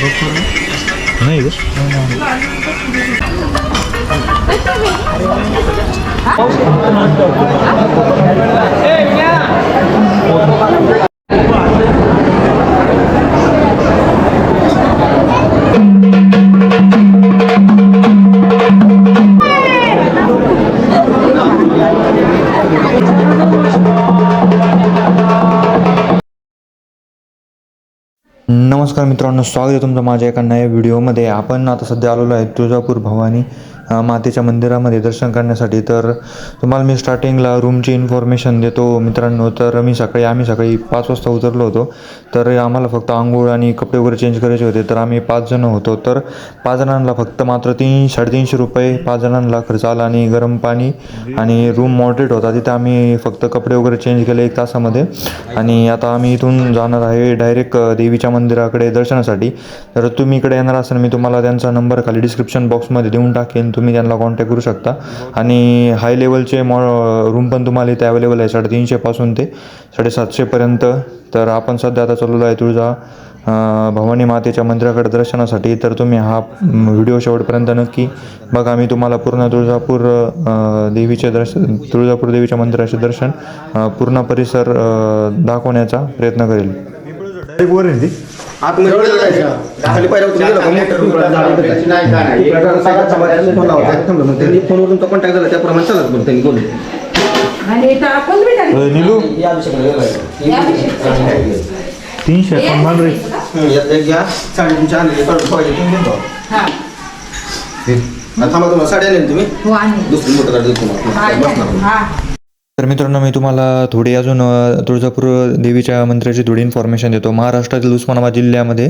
नाही ग नमस्कार मित्रांनो, स्वागत आहे तुमचं माझ्या एका नव्या व्हिडिओमध्ये. आपण आता सध्या आलेलो आहे तुळजापूर भवानी मातेच्या मंदिरामध्ये दर्शन करण्यासाठी. तर तुम्हाला मी स्टार्टिंगला रूमची इन्फॉर्मेशन देतो मित्रांनो. तर आम्ही सकाळी 5 वाजता उतरलो होतो. तर आम्हाला फक्त आंघोळ आणि कपडे वगैरे चेंज करायचे होते. तर आम्ही 5 जण होतो. तर 5 जणांना फक्त मात्र 300-350 रुपये 5 जणांना खर्च आला. आणि गरम पाणी आणि रूम मॉडरेट होता, तिथं आम्ही फक्त कपडे वगैरे चेंज केले 1 तासामध्ये. आणि आता आम्ही इथून जाणार आहे डायरेक्ट देवीच्या मंदिराकडे दर्शनासाठी. तर तुम्ही इकडे येणार असाल, मी तुम्हाला त्यांचा नंबर खाली डिस्क्रिप्शन बॉक्समध्ये देऊन टाकेन, तुम्ही त्यांना कॉन्टॅक्ट करू शकता. आणि हाय लेवलचे रूम पण तुम्हाला इथे अवेलेबल आहे 350 पासून ते 750 पर्यंत. तर आपण सध्या आता चाललेलो आहे भवानी मातेच्या मंदिराकडे दर्शनासाठी. तर तुम्ही हा व्हिडिओ शेवटपर्यंत नक्की बघा. मी तुम्हाला पूर्ण तुळजापूर देवीच्या मंदिराचे दर्शन पूर्ण परिसर दाखवण्याचा प्रयत्न करेल. फोनवरून तो कॉन्टॅक्ट झाला त्याप्रमाणे चालत बोल त्यांनी बोलले. नीलू 300 घ्या, 350 आणले थांबा. तुम्हाला साडी आणली तुम्ही दुसरी मोटर तुम्हाला. तर मित्रांनो, मी तुम्हाला थोडी अजून तुळजापूर देवीच्या मंदिराची थोडी इन्फॉर्मेशन देतो. महाराष्ट्रातील उस्मानाबाद जिल्ह्यामध्ये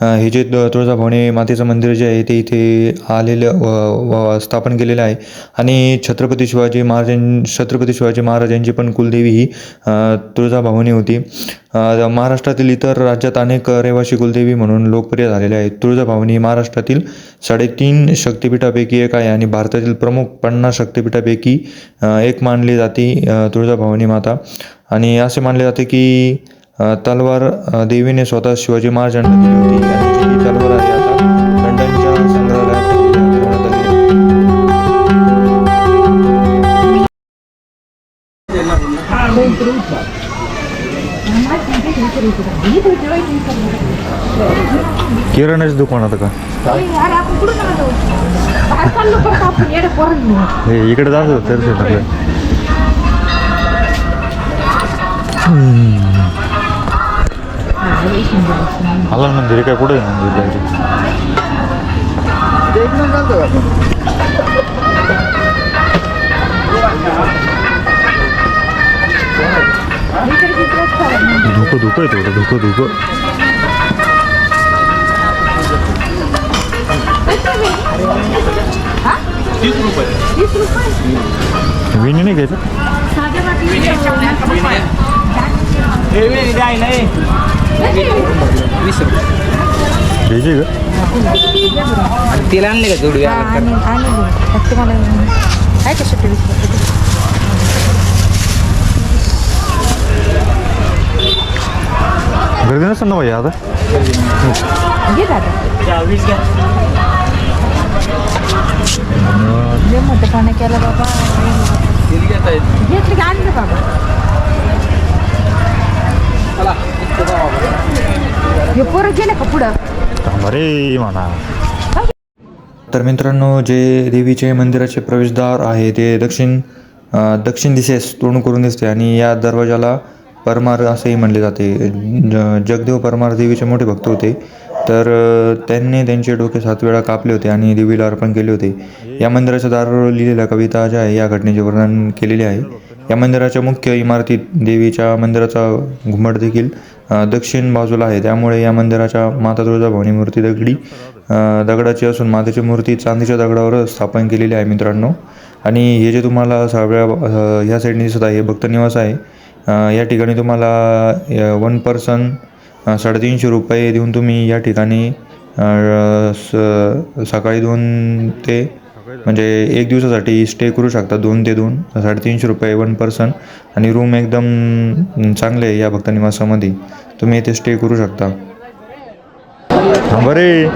हे जे तुळजाभवानी मातेचं मंदिर जे आहे ते इथे आलेलं स्थापन केलेलं आहे. आणि छत्रपती शिवाजी महाराजांची पण कुलदेवी ही तुळजाभवानी होती. महाराष्ट्रातील इतर राज्यात अनेक रहिवासी कुलदेवी म्हणून लोकप्रिय झालेले आहेत. तुळजाभवानी महाराष्ट्रातील 3.5 शक्तिपीठापैकी एक आहे आणि भारतातील प्रमुख 50 शक्तिपीठापैकी एक मानली जाते तुळजाभवानी माता. आणि असे मानले जाते की तलवार देवीने स्वतः शिवाजी महाराजांना दिली होती. आणि ही तलवार आहे आता लंडनच्या संग्रहालयात ठेवण्यात आली. किराणाचं दुकान आता का इकडे जात होत तर आला मंदिर काय पुढे धुकं आहे थोडं धुकं. विनी नाही घ्यायचं घ्यायचे का तिला आणले का जोडी फक्त मला काय कशा गर्दी नसतं ना भाई आता मोठं पाणी केलं बाबा घेतली का आणलं बाबा हे पोरं गेले का पुढं अरे म्हणा. तर मित्रांनो, जे देवीचे मंदिराचे प्रवेशद्वार आहे ते दक्षिण दिशेस तोंड करून दिसते. आणि या दरवाजाला परमार असेही म्हणले जाते. जगदेव परमार देवीचे मोठे भक्त होते. तर त्यांनी त्यांचे डोके 7 वेळा कापले होते आणि देवीला अर्पण केले होते. या मंदिराच्या दारावर लिहिलेल्या कविता ज्या आहे या घटनेचे वर्णन केलेले आहे. या मंदिराच्या मुख्य इमारतीत देवीच्या मंदिराचा घुमट देखील दक्षिण बाजूला आहे. त्यामुळे या मंदिराच्या माता तुळजाभवानी मूर्ती दगडाची असून मातेची मूर्ती चांदीच्या दगडावर स्थापन केलेली आहे मित्रांनो. आणि हे जे तुम्हाला सगळ्या ह्या साईडने दिसत आहे हे भक्त निवास आहे. या ठिकाणी तुम्हाला 1 पर्सन 350 रुपये देऊन तुम्ही या ठिकाणी सकाळी 2 ते म्हणजे 1 दिवसासाठी स्टे करू शकता. 2 ते 2 350 रुपये 1 पर्सन. आणि रूम एकदम चांगले आहे या भक्त निवासामध्ये, तुम्ही इथे स्टे करू शकता. बरे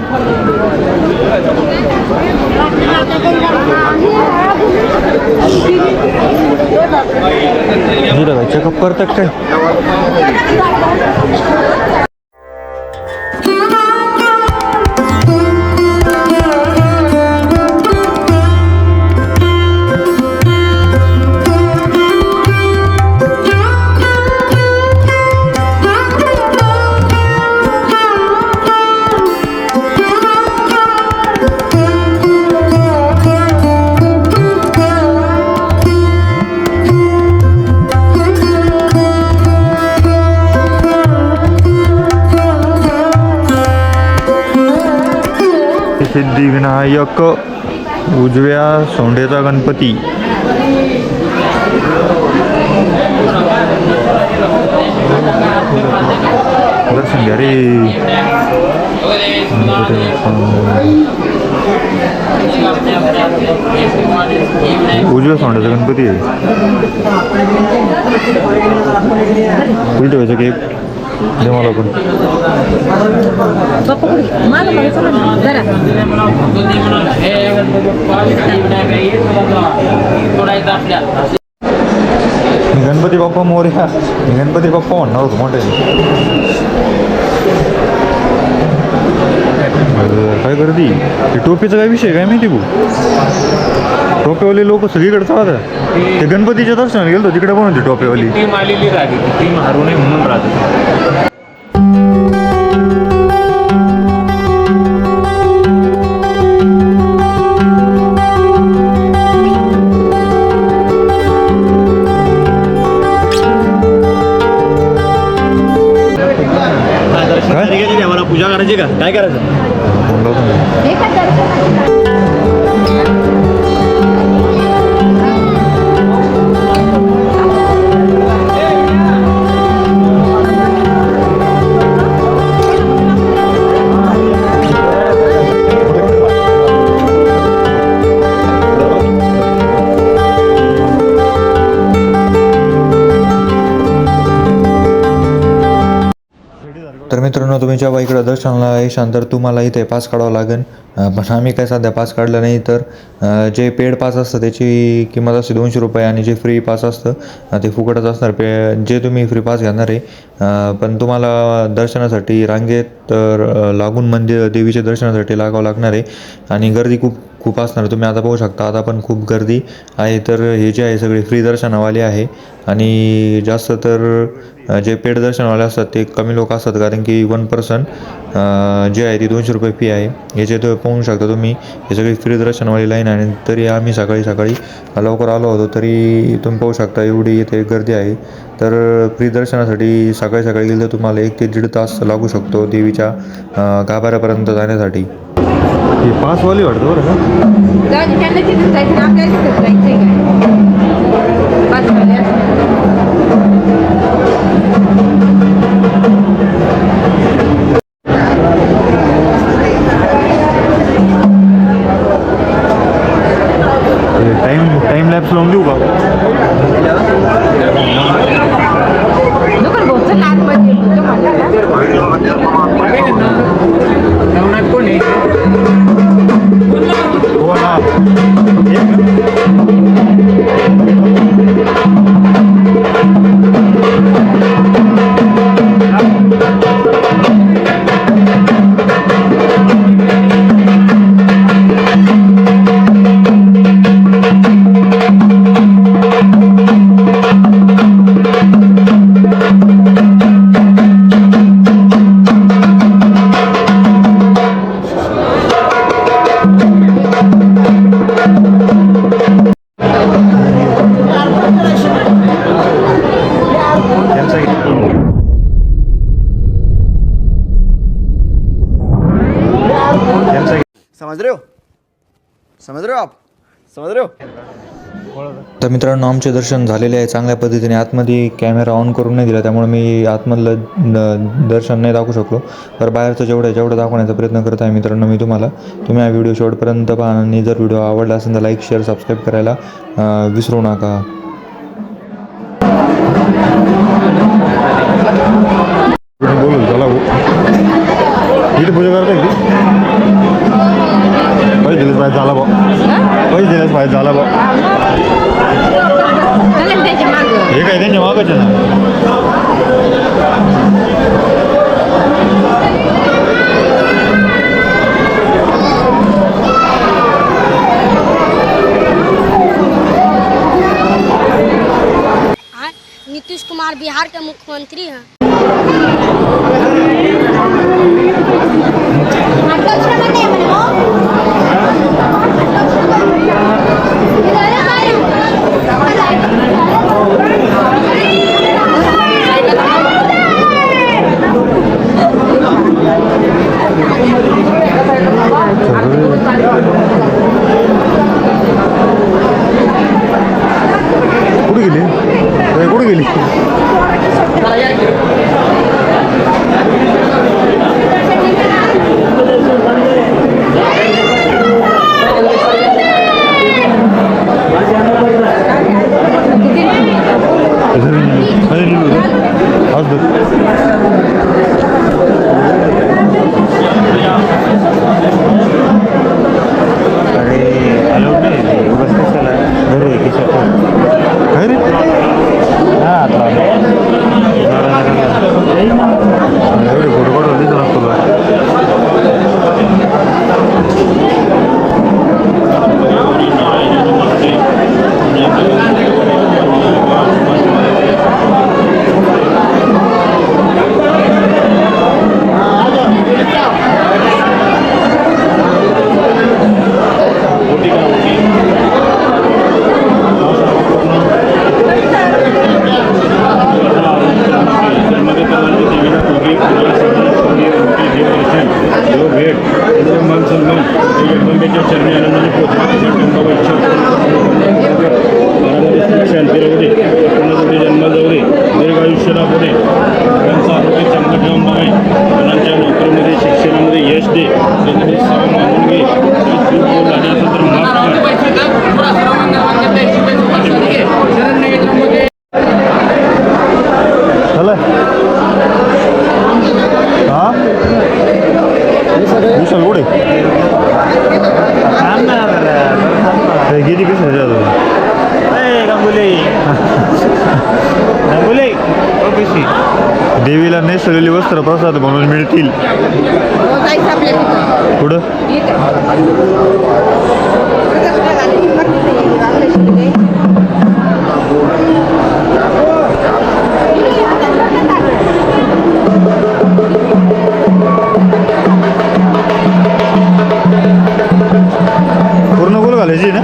चेकअप करतात काय सिद्धिविनायक उजव्या सोंडेचा गणपती दर्शन घ्या रे उजव्या सोंडेचा गणपती आहे उलट व्हायचं की दे मला पण गणपती बाप्पा मोरया गणपती बाप्पा म्हणणार होतो मोठे काय करती टोपीचा काय विषय काय माहिती भाऊ टोपेवाले लोक सगळीकडे चालतात ते गणपतीच्या दर्शनाला गेलो तिकडे पण होती टोपेवाली टीम आलेली राहते टीम हारू नये म्हणून राहते मला पूजा करायची का काय करायचं तर मित्रांनो तुम्ही जेव्हा इकडं दर्शनाला येशाल तर तुम्हाला इथे पास काढावं लागेल पण आम्ही काय सध्या पास काढलं नाही तर जे पेड पास असतं त्याची किंमत असते 200 रुपये आणि जे फ्री पास असतं ते फुकटच असणार जे तुम्ही फ्री पास घेणार आहे पण तुम्हाला दर्शनासाठी रांगेत तर लागून मंदिर देवीच्या दर्शनासाठी लागावं लागणार आहे आणि गर्दी खूप असणार तुम्ही आता पाहू शकता आता पण खूप गर्दी आहे तर हे जे आहे सगळे फ्री दर्शनावाले आहे आणि जास्त तर जे पेड दर्शनवाले असतात ते कमी लोक असतात कारण की 1 पर्सन जे आहे ती 200 रुपये फी आहे याचे तर पाहू शकता तुम्ही हे सगळी फ्री दर्शनवाली लाईन आणि तरी आम्ही सकाळी लवकर आलो होतो तरी तुम्ही पाहू शकता एवढी इथे गर्दी आहे तर फ्री दर्शनासाठी सकाळी गेलं तर तुम्हाला 1 ते 1.5 तास लागू शकतो देवीच्या गाभाऱ्यापर्यंत जाण्यासाठी हे पासवाली वाटतं बरं का टाइम लॅप्स लावून देऊ का कोण आहे हो ना समझ रहे हो आप समझ रहे हो तर मित्रांनो आमचे दर्शन झालेले आहे चांगल्या पद्धतीने आतमध्ये कॅमेरा ऑन करून नाही दिला त्यामुळे मी आतमधलं दर्शन नाही दाखवू शकलो तर बाहेरचं जेवढं दाखवण्याचा प्रयत्न करत आहे मित्रांनो मी तुम्ही हा व्हिडिओ शेवटपर्यंत पहा आणि जर व्हिडिओ आवडला असेल तर लाईक शेअर सबस्क्राईब करायला विसरू नका बोलू चला इथे पूजा करता की पैसे दिलेच पाहिजे झाला भाऊ पैसे दिलेच पाहिजे झाला भाऊ चालेल त्याच्या मागं. हे काय त्यांच्या मागच आहे ना नीतीश कुमार बिहार के मुख्यमंत्री हैं। कुठे गेली कुठे गेली गेली कसं देवीला नेसलेली वस्त्र प्रसाद म्हणून मिळतील पुढं पूर्ण गोल घालायची ना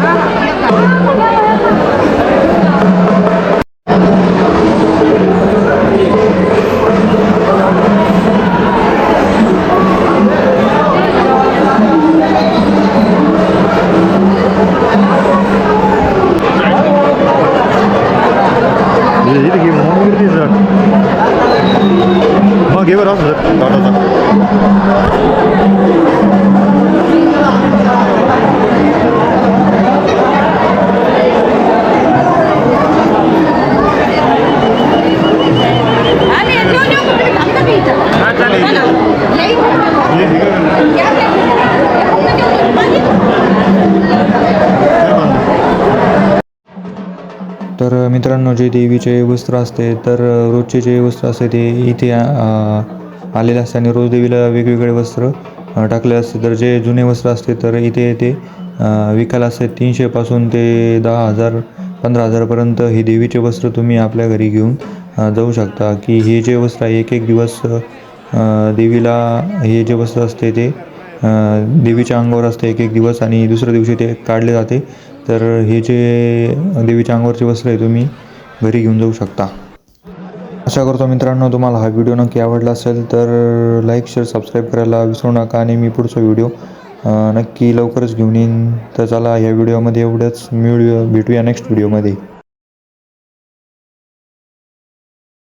मग घे बरं तर मित्रांनो जे देवीचे वस्त्र असते तर रोजचे जे वस्त्र असते ते इथे आलेले असते आणि रोज देवीला वेगवेगळे वस्त्र टाकले असते. तर जे जुने वस्त्र असते तर इथे ते विकायला असते 300पासून ते 10,000 15,000पर्यंत हे देवीचे वस्त्र तुम्ही आपल्या घरी घेऊन जाऊ शकता. की हे जे वस्त्र आहे एक दिवस देवीला हे जे वस्त्र असते ते देवीच्या अंगावर असते एक दिवस आणि दुसऱ्या दिवशी ते काढले जाते. तर हे जे देवीच्या अंगावरचे वस्त्र आहे तुम्ही घरी घेऊन जाऊ शकता. आशा करतो मित्रांनो तुम्हाला हा व्हिडिओ नक्की आवडला असेल तर लाईक शेअर सबस्क्राईब करायला विसरू नका आणि मी पुढचा व्हिडिओ नक्की लवकरच घेऊन येईन. तर चला या व्हिडिओमध्ये एवढंच, भेटूया नेक्स्ट व्हिडिओमध्ये.